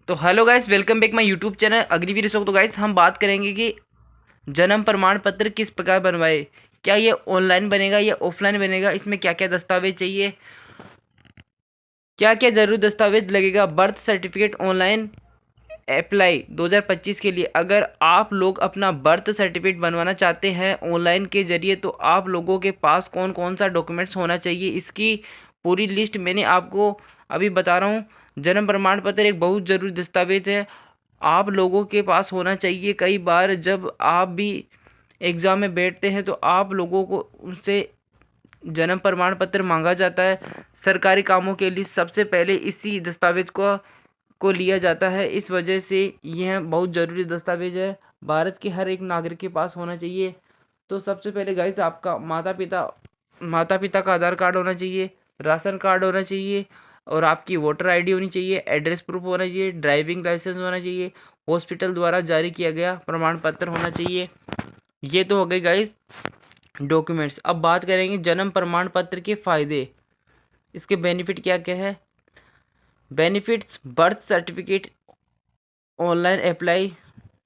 तो hello guys, welcome back my YouTube channel Agniveer Ashok. तो guys हम बात करेंगे कि जन्म प्रमाण पत्र किस प्रकार बनवाए। क्या ये ऑनलाइन बनेगा या ऑफलाइन बनेगा, इसमें क्या क्या दस्तावेज चाहिए, क्या क्या जरूरी दस्तावेज लगेगा। बर्थ सर्टिफिकेट ऑनलाइन अप्लाई 2025 के लिए अगर आप लोग अपना बर्थ सर्टिफिकेट बनवाना चाहते हैं ऑनलाइन के जरिए, तो आप लोगों के पास कौन कौन सा डॉक्यूमेंट्स होना चाहिए, इसकी पूरी लिस्ट मैंने आपको अभी बता रहा हूँ। जन्म प्रमाण पत्र एक बहुत ज़रूरी दस्तावेज है, आप लोगों के पास होना चाहिए। कई बार जब आप भी एग्ज़ाम में बैठते हैं तो आप लोगों को उनसे जन्म प्रमाण पत्र मांगा जाता है। सरकारी कामों के लिए सबसे पहले इसी दस्तावेज को लिया जाता है। इस वजह से यह बहुत ज़रूरी दस्तावेज है, भारत के हर एक नागरिक के पास होना चाहिए। तो सबसे पहले गाइस आपका माता पिता का आधार कार्ड होना चाहिए, राशन कार्ड होना चाहिए, और आपकी वोटर आईडी होनी चाहिए, एड्रेस प्रूफ होना चाहिए, ड्राइविंग लाइसेंस होना चाहिए, हॉस्पिटल द्वारा जारी किया गया प्रमाण पत्र होना चाहिए। ये तो हो गई गाइस डॉक्यूमेंट्स। अब बात करेंगे जन्म प्रमाण पत्र के फ़ायदे, इसके बेनिफिट क्या क्या है। Benefits: birth certificate online apply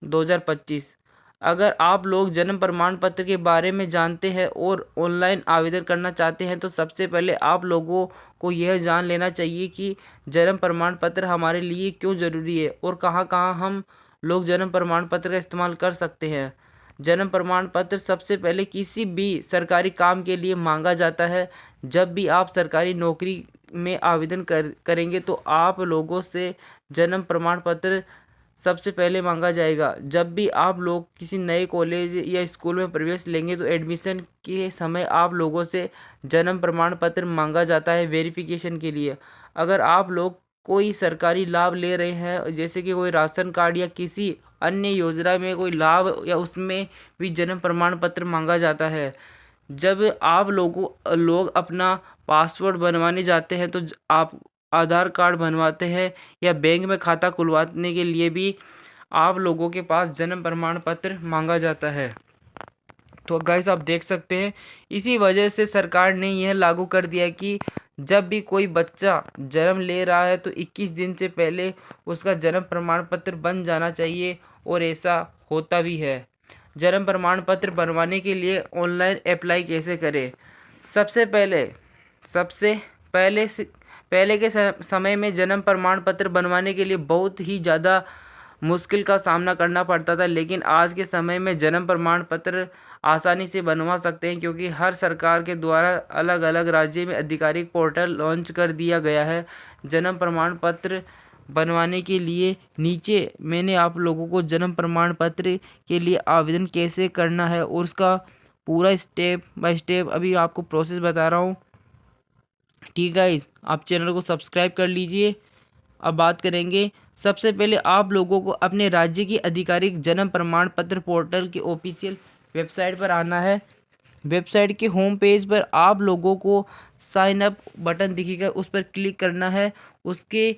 2025। अगर आप लोग जन्म प्रमाण पत्र के बारे में जानते हैं और ऑनलाइन आवेदन करना चाहते हैं, तो सबसे पहले आप लोगों को यह जान लेना चाहिए कि जन्म प्रमाण पत्र हमारे लिए क्यों ज़रूरी है और कहाँ कहाँ हम लोग जन्म प्रमाण पत्र का इस्तेमाल कर सकते हैं। जन्म प्रमाण पत्र सबसे पहले किसी भी सरकारी काम के लिए मांगा जाता है। जब भी आप सरकारी नौकरी में आवेदन करेंगे तो आप लोगों से जन्म प्रमाण पत्र सबसे पहले मांगा जाएगा। जब भी आप लोग किसी नए कॉलेज या स्कूल में प्रवेश लेंगे तो एडमिशन के समय आप लोगों से जन्म प्रमाण पत्र मांगा जाता है वेरिफिकेशन के लिए। अगर आप लोग कोई सरकारी लाभ ले रहे हैं, जैसे कि कोई राशन कार्ड या किसी अन्य योजना में कोई लाभ, या उसमें भी जन्म प्रमाण पत्र मांगा जाता है। जब आप लोग अपना पासवर्ड बनवाने जाते हैं तो आप आधार कार्ड बनवाते हैं, या बैंक में खाता खुलवाने के लिए भी आप लोगों के पास जन्म प्रमाण पत्र मांगा जाता है। तो गाइस आप देख सकते हैं, इसी वजह से सरकार ने यह लागू कर दिया कि जब भी कोई बच्चा जन्म ले रहा है तो 21 दिन से पहले उसका जन्म प्रमाण पत्र बन जाना चाहिए, और ऐसा होता भी है। जन्म प्रमाण पत्र बनवाने के लिए ऑनलाइन अप्लाई कैसे करें। सबसे पहले सबसे पहले से पहले के समय में जन्म प्रमाण पत्र बनवाने के लिए बहुत ही ज़्यादा मुश्किल का सामना करना पड़ता था, लेकिन आज के समय में जन्म प्रमाण पत्र आसानी से बनवा सकते हैं, क्योंकि हर सरकार के द्वारा अलग अलग राज्य में आधिकारिक पोर्टल लॉन्च कर दिया गया है। जन्म प्रमाण पत्र बनवाने के लिए नीचे मैंने आप लोगों को जन्म प्रमाण पत्र के लिए आवेदन कैसे करना है और उसका पूरा स्टेप बाय स्टेप अभी आपको प्रोसेस बता रहा हूँ। ठीक है, आप चैनल को सब्सक्राइब कर लीजिए। अब बात करेंगे, सबसे पहले आप लोगों को अपने राज्य की आधिकारिक जन्म प्रमाण पत्र पोर्टल के ऑफिशियल वेबसाइट पर आना है। वेबसाइट के होम पेज पर आप लोगों को साइन अप बटन दिखेगा, उस पर क्लिक करना है। उसके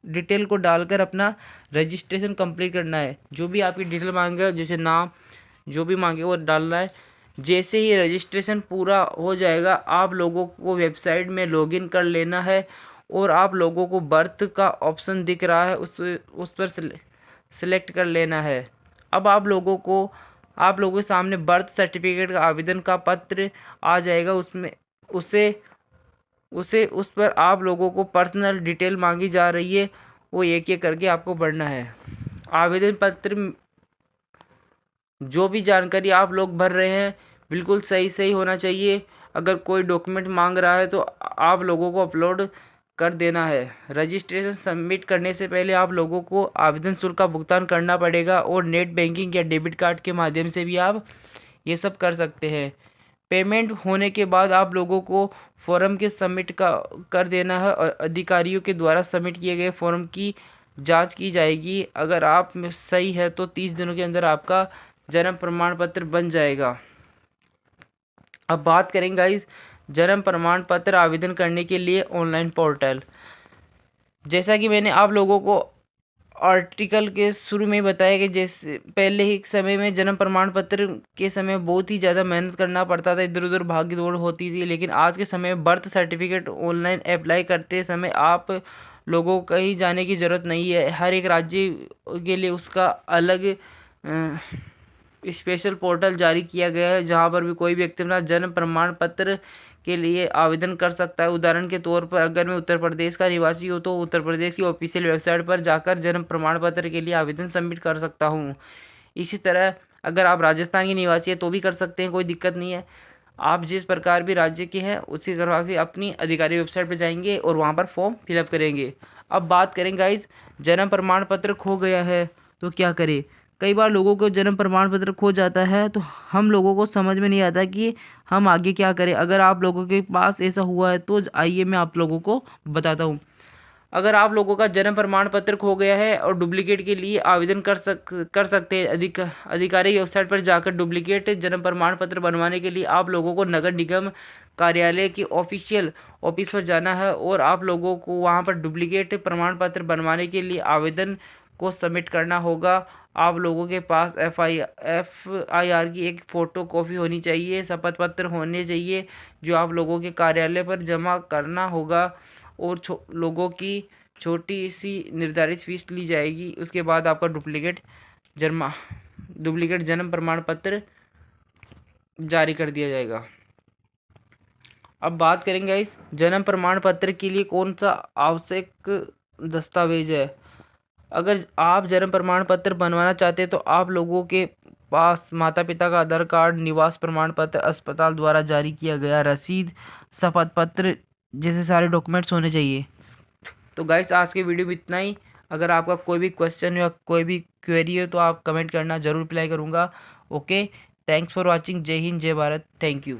डिटेल को डालकर अपना रजिस्ट्रेशन कंप्लीट करना है। जो भी आपकी डिटेल मांगेगा, जैसे नाम जो भी मांगे वो डालना है। जैसे ही रजिस्ट्रेशन पूरा हो जाएगा, आप लोगों को वेबसाइट में लॉगिन कर लेना है, और आप लोगों को बर्थ का ऑप्शन दिख रहा है, उस पर सेलेक्ट कर लेना है। अब आप लोगों के सामने बर्थ सर्टिफिकेट का आवेदन का पत्र आ जाएगा। उसमें उस पर आप लोगों को पर्सनल डिटेल मांगी जा रही है, वो एक एक करके आपको भरना है। आवेदन पत्र जो भी जानकारी आप लोग भर रहे हैं बिल्कुल सही होना चाहिए। अगर कोई डॉक्यूमेंट मांग रहा है तो आप लोगों को अपलोड कर देना है। रजिस्ट्रेशन सबमिट करने से पहले आप लोगों को आवेदन शुल्क का भुगतान करना पड़ेगा, और नेट बैंकिंग या डेबिट कार्ड के माध्यम से भी आप ये सब कर सकते हैं। पेमेंट होने के बाद आप लोगों को फॉर्म के सबमिट कर देना है, और अधिकारियों के द्वारा सबमिट किए गए फॉर्म की जांच की जाएगी। अगर आप में सही है तो 30 दिनों के अंदर आपका जन्म प्रमाण पत्र बन जाएगा। अब बात करेंगे गाइस जन्म प्रमाण पत्र आवेदन करने के लिए ऑनलाइन पोर्टल। जैसा कि मैंने आप लोगों को आर्टिकल के शुरू में ही बताया कि जैसे पहले ही समय में जन्म प्रमाण पत्र के समय बहुत ही ज़्यादा मेहनत करना पड़ता था, इधर उधर भाग दौड़ होती थी, लेकिन आज के समय में बर्थ सर्टिफिकेट ऑनलाइन अप्लाई करते समय आप लोगों को कहीं जाने की ज़रूरत नहीं है। हर एक राज्य के लिए उसका अलग स्पेशल पोर्टल जारी किया गया है, जहां पर भी कोई व्यक्ति अपना जन्म प्रमाण पत्र के लिए आवेदन कर सकता है। उदाहरण के तौर पर अगर मैं उत्तर प्रदेश का निवासी हूँ तो उत्तर प्रदेश की ऑफिशियल वेबसाइट पर जाकर जन्म प्रमाण पत्र के लिए आवेदन सबमिट कर सकता हूँ। इसी तरह अगर आप राजस्थान के निवासी हैं तो भी कर सकते हैं, कोई दिक्कत नहीं है। आप जिस प्रकार भी राज्य के हैं उसी तरह के अपनी अधिकारी वेबसाइट पर जाएंगे और वहाँ पर फॉर्म फिलअप करेंगे। अब बात करें गाइस, जन्म प्रमाण पत्र खो गया है तो क्या करें। कई बार लोगों को जन्म प्रमाण पत्र खो जाता है तो हम लोगों को समझ में नहीं आता कि हम आगे क्या करें। अगर आप लोगों के पास ऐसा हुआ है तो आइए मैं आप लोगों को बताता हूँ। अगर आप लोगों का जन्म प्रमाण पत्र खो गया है और डुप्लीकेट के लिए आवेदन कर सकते हैं। अधिकारी वेबसाइट पर जाकर डुप्लीकेट जन्म प्रमाण पत्र बनवाने के लिए आप लोगों को नगर निगम कार्यालय की ऑफिशियल ऑफिस पर जाना है और आप लोगों को वहां पर डुप्लीकेट प्रमाण पत्र बनवाने के लिए आवेदन को सबमिट करना होगा। आप लोगों के पास FIR की एक फ़ोटो कॉपी होनी चाहिए, शपथ पत्र होने चाहिए जो आप लोगों के कार्यालय पर जमा करना होगा और लोगों की छोटी सी निर्धारित फीस ली जाएगी। उसके बाद आपका डुप्लीकेट जन्म प्रमाण पत्र जारी कर दिया जाएगा। अब बात करेंगे इस जन्म प्रमाण पत्र के लिए कौन सा आवश्यक दस्तावेज है। अगर आप जन्म प्रमाण पत्र बनवाना चाहते हैं तो आप लोगों के पास माता पिता का आधार कार्ड, निवास प्रमाण पत्र, अस्पताल द्वारा जारी किया गया रसीद, शपथ पत्र जैसे सारे डॉक्यूमेंट्स होने चाहिए। तो गाइस आज के वीडियो में इतना ही। अगर आपका कोई भी क्वेश्चन या कोई भी क्वेरी हो तो आप कमेंट करना, ज़रूर रिप्लाई करूँगा। Okay, thanks for watching. जय हिंद, जय भारत, थैंक यू।